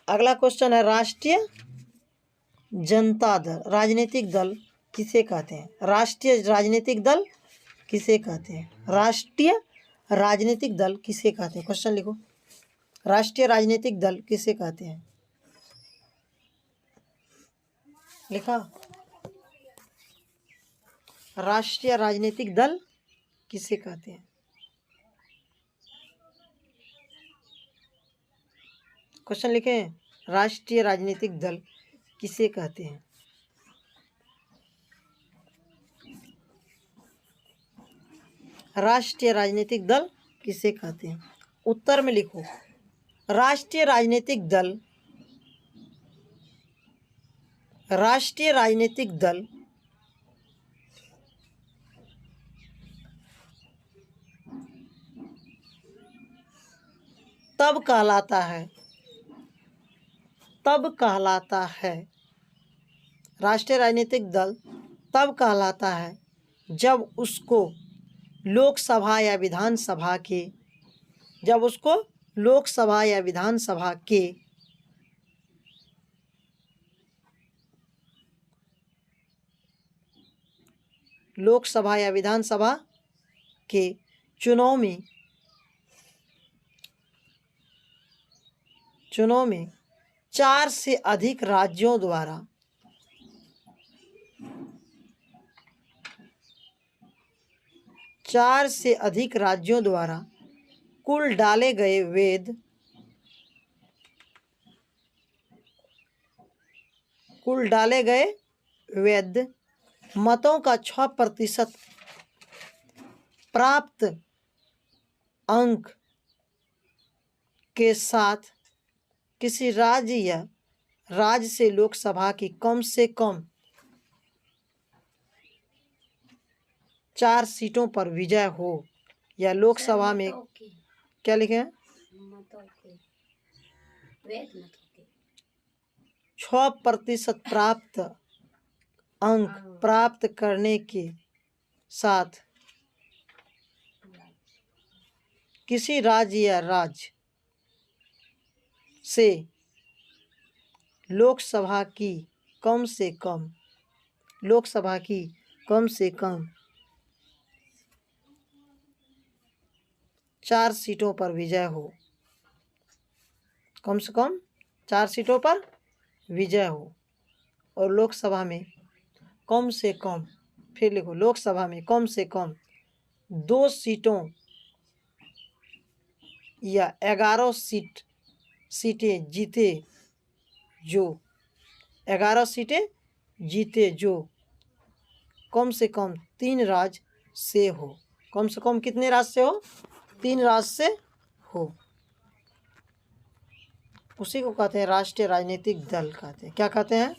अगला क्वेश्चन है राष्ट्रीय जनता दल राजनीतिक दल किसे कहते हैं? राष्ट्रीय राजनीतिक दल किसे कहते हैं? राष्ट्रीय राजनीतिक दल किसे कहते हैं? क्वेश्चन लिखो, राष्ट्रीय राजनीतिक दल किसे कहते हैं? लिखा, राष्ट्रीय राजनीतिक दल किसे कहते हैं? क्वेश्चन लिखे, राष्ट्रीय राजनीतिक दल किसे कहते हैं? राष्ट्रीय राजनीतिक दल किसे कहते हैं? उत्तर में लिखो, राष्ट्रीय राजनीतिक दल, राष्ट्रीय राजनीतिक दल तब कहलाता है, तब कहलाता है, राष्ट्रीय राजनीतिक दल तब कहलाता है जब उसको लोकसभा या विधानसभा के, जब उसको लोकसभा या विधानसभा के लोकसभा या विधानसभा के चुनाव में 4 से अधिक राज्यों द्वारा कुल डाले गए वैध मतों का 6% प्राप्त अंक के साथ किसी राज्य या राज्य से लोकसभा की कम से कम 4 सीटों पर विजय हो या लोकसभा में क्या लिखे हैं? 6% प्राप्त अंक प्राप्त करने के साथ किसी राज्य या राज्य से लोकसभा की कम से कम 4 सीटों पर विजय हो, कम से कम 4 सीटों पर विजय हो, और लोकसभा में कम से कम, फिर लिखो, लोकसभा में कम से कम 2 सीटों या 11 सीटें जीते जो 11 सीटें जीते जो कम से कम 3 राज्य से हो। कम से कम कितने राज्य से हो? 3 राज्य से हो। उसी को कहते हैं राष्ट्रीय राजनीतिक दल कहते हैं। क्या कहते हैं?